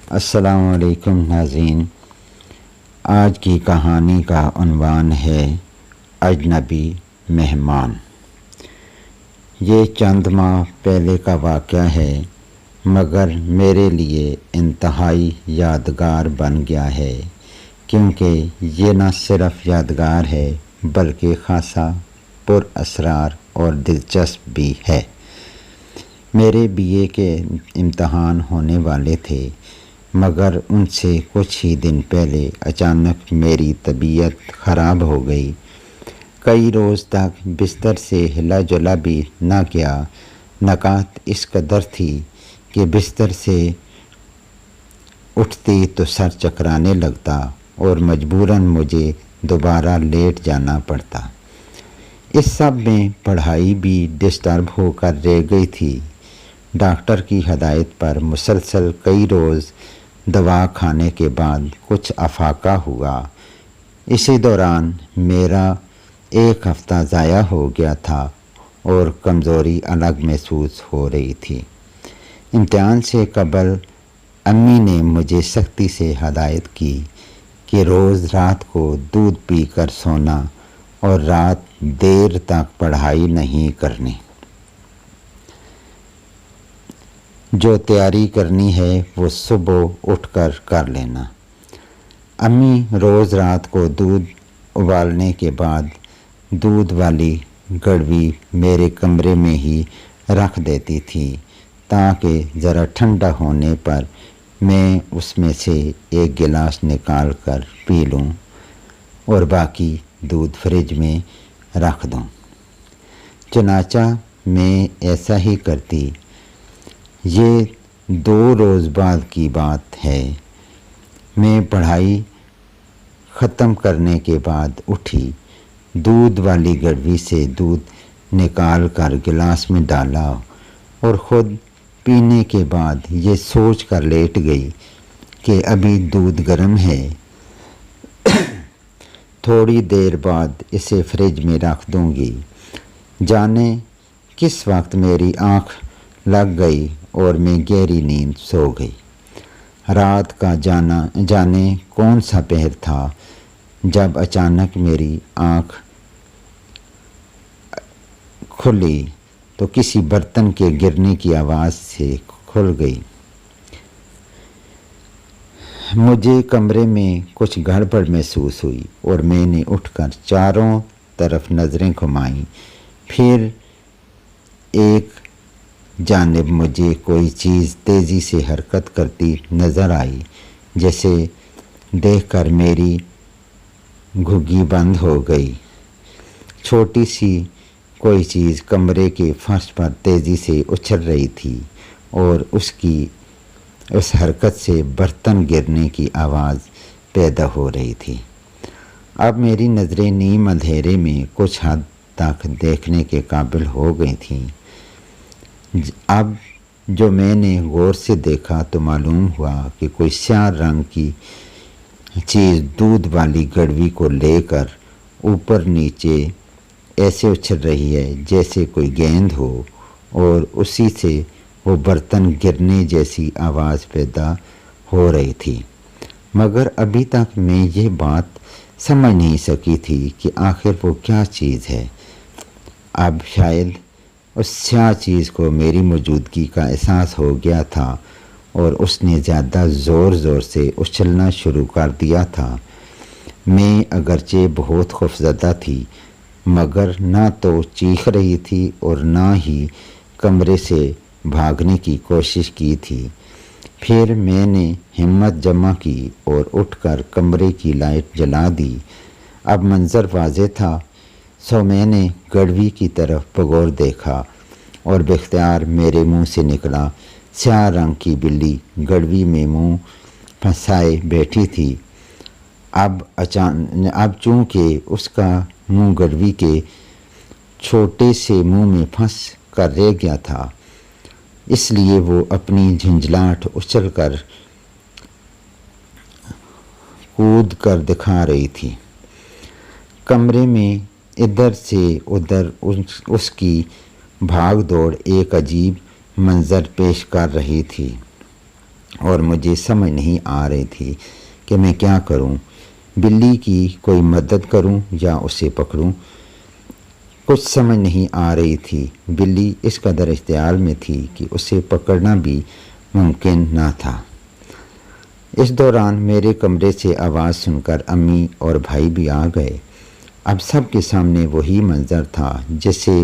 السلام علیکم ناظرین، آج کی کہانی کا عنوان ہے اجنبی مہمان۔ یہ چند ماہ پہلے کا واقعہ ہے، مگر میرے لیے انتہائی یادگار بن گیا ہے، کیونکہ یہ نہ صرف یادگار ہے بلکہ خاصا پر اسرار اور دلچسپ بھی ہے۔ میرے BA کے امتحان ہونے والے تھے، مگر ان سے کچھ ہی دن پہلے اچانک میری طبیعت خراب ہو گئی۔ کئی روز تک بستر سے ہلا جلا بھی نہ کیا۔ نکات اس قدر تھی کہ بستر سے اٹھتی تو سر چکرانے لگتا اور مجبوراً مجھے دوبارہ لیٹ جانا پڑتا۔ اس سب میں پڑھائی بھی ڈسٹرب ہو کر رہ گئی تھی۔ ڈاکٹر کی ہدایت پر مسلسل کئی روز دوا کھانے کے بعد کچھ افاقہ ہوا۔ اسی دوران میرا 1 ہفتہ ضائع ہو گیا تھا اور کمزوری الگ محسوس ہو رہی تھی۔ امتحان سے قبل امی نے مجھے سختی سے ہدایت کی کہ روز رات کو دودھ پی کر سونا اور رات دیر تک پڑھائی نہیں کرنی۔ جو تیاری کرنی ہے وہ صبح اٹھ کر لینا۔ امی روز رات کو دودھ ابالنے کے بعد دودھ والی گڑوی میرے کمرے میں ہی رکھ دیتی تھی تاکہ ذرا ٹھنڈا ہونے پر میں اس میں سے 1 گلاس نکال کر پی لوں اور باقی دودھ فریج میں رکھ دوں۔ چنانچہ میں ایسا ہی کرتی۔ یہ 2 روز بعد کی بات ہے۔ میں پڑھائی ختم کرنے کے بعد اٹھی، دودھ والی گڑوی سے دودھ نکال کر گلاس میں ڈالا اور خود پینے کے بعد یہ سوچ کر لیٹ گئی کہ ابھی دودھ گرم ہے، تھوڑی دیر بعد اسے فریج میں رکھ دوں گی۔ جانے کس وقت میری آنکھ لگ گئی اور میں گہری نیند سو گئی۔ رات کا جانے کون سا پہر تھا جب اچانک میری آنکھ کھلی تو کسی برتن کے گرنے کی آواز سے کھل گئی۔ مجھے کمرے میں کچھ گڑبڑ محسوس ہوئی اور میں نے اٹھ کر چاروں طرف نظریں گھمائیں۔ پھر ایک جانب مجھے کوئی چیز تیزی سے حرکت کرتی نظر آئی، جیسے دیکھ کر میری گھگی بند ہو گئی۔ چھوٹی سی کوئی چیز کمرے کے فرش پر تیزی سے اچھل رہی تھی اور اس حرکت سے برتن گرنے کی آواز پیدا ہو رہی تھی۔ اب میری نظریں نیم اندھیرے میں کچھ حد تک دیکھنے کے قابل ہو گئی تھیں۔ اب جو میں نے غور سے دیکھا تو معلوم ہوا کہ کوئی سیاہ رنگ کی چیز دودھ والی گڑوی کو لے کر اوپر نیچے ایسے اچھل رہی ہے جیسے کوئی گیند ہو، اور اسی سے وہ برتن گرنے جیسی آواز پیدا ہو رہی تھی۔ مگر ابھی تک میں یہ بات سمجھ نہیں سکی تھی کہ آخر وہ کیا چیز ہے۔ اب شاید اس سیاہ چیز کو میری موجودگی کا احساس ہو گیا تھا اور اس نے زیادہ زور سے اچھلنا شروع کر دیا تھا۔ میں اگرچہ بہت خوفزدہ تھی، مگر نہ تو چیخ رہی تھی اور نہ ہی کمرے سے بھاگنے کی کوشش کی تھی۔ پھر میں نے ہمت جمع کی اور اٹھ کر کمرے کی لائٹ جلا دی۔ اب منظر واضح تھا، سو میں نے گڑوی کی طرف بغور دیکھا اور باختیار میرے منہ سے نکلا۔ سیاہ رنگ کی بلی گڑوی میں منہ پھنسائے بیٹھی تھی۔ اب چونکہ اس کا منہ گڑوی کے چھوٹے سے منہ میں پھنس کر رہ گیا تھا، اس لیے وہ اپنی جھنجھلاہٹ اچھل کر کود کر دکھا رہی تھی۔ کمرے میں ادھر سے ادھر اس کی بھاگ دوڑ ایک عجیب منظر پیش کر رہی تھی۔ اور مجھے سمجھ نہیں آ رہی تھی کہ میں کیا کروں، بلی کی کوئی مدد کروں یا اسے پکڑوں۔ کچھ سمجھ نہیں آ رہی تھی۔ بلی اس قدر اشتعال میں تھی کہ اسے پکڑنا بھی ممکن نہ تھا۔ اس دوران میرے کمرے سے آواز سن کر امی اور بھائی بھی آ گئے۔ اب سب کے سامنے وہی منظر تھا جسے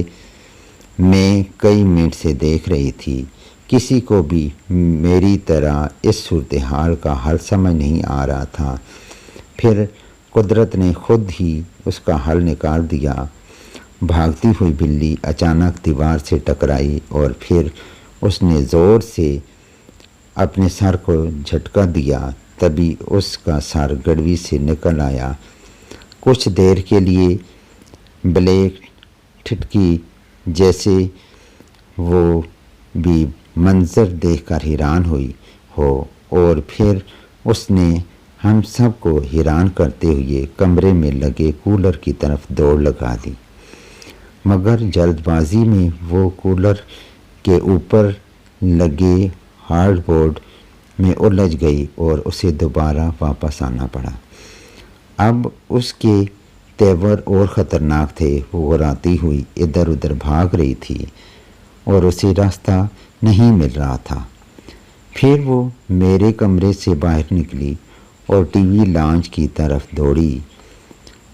میں کئی منٹ سے دیکھ رہی تھی۔ کسی کو بھی میری طرح اس صورتحال کا حل سمجھ نہیں آ رہا تھا۔ پھر قدرت نے خود ہی اس کا حل نکال دیا۔ بھاگتی ہوئی بلی اچانک دیوار سے ٹکرائی اور پھر اس نے زور سے اپنے سر کو جھٹکا دیا۔ تبھی اس کا سر گڑوی سے نکل آیا۔ کچھ دیر کے لیے بلیک ٹھٹکی جیسے وہ بھی منظر دیکھ کر حیران ہوئی ہو، اور پھر اس نے ہم سب کو حیران کرتے ہوئے کمرے میں لگے کولر کی طرف دوڑ لگا دی، مگر جلد بازی میں وہ کولر کے اوپر لگے ہارڈ بورڈ میں الجھ گئی اور اسے دوبارہ واپس آنا پڑا۔ اب اس کے تیور اور خطرناک تھے۔ وہ غراتی ہوئی ادھر ادھر بھاگ رہی تھی اور اسے راستہ نہیں مل رہا تھا۔ پھر وہ میرے کمرے سے باہر نکلی اور ٹی وی لانچ کی طرف دوڑی۔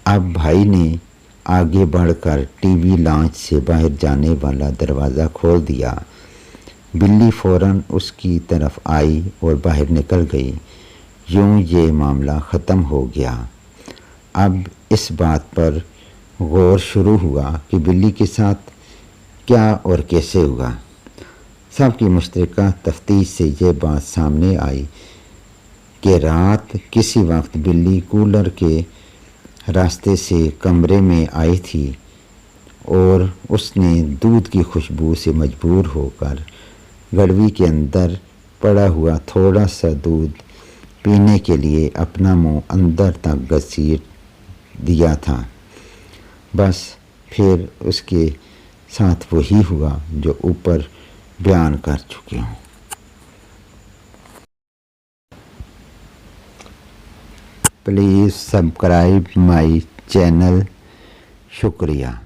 اب بھائی نے آگے بڑھ کر ٹی وی لانچ سے باہر جانے والا دروازہ کھول دیا۔ بلی فوراً اس کی طرف آئی اور باہر نکل گئی۔ یوں یہ معاملہ ختم ہو گیا۔ اب اس بات پر غور شروع ہوا کہ بلی کے ساتھ کیا اور کیسے ہوا۔ سب کی مشترکہ تفتیش سے یہ بات سامنے آئی کہ رات کسی وقت بلی کولر کے راستے سے کمرے میں آئی تھی اور اس نے دودھ کی خوشبو سے مجبور ہو کر گڑوی کے اندر پڑا ہوا تھوڑا سا دودھ پینے کے لیے اپنا منہ اندر تک گھسیٹ دیا تھا۔ بس پھر اس کے ساتھ وہی ہوا جو اوپر بیان کر چکے ہوں۔ Please subscribe my channel. شکریہ۔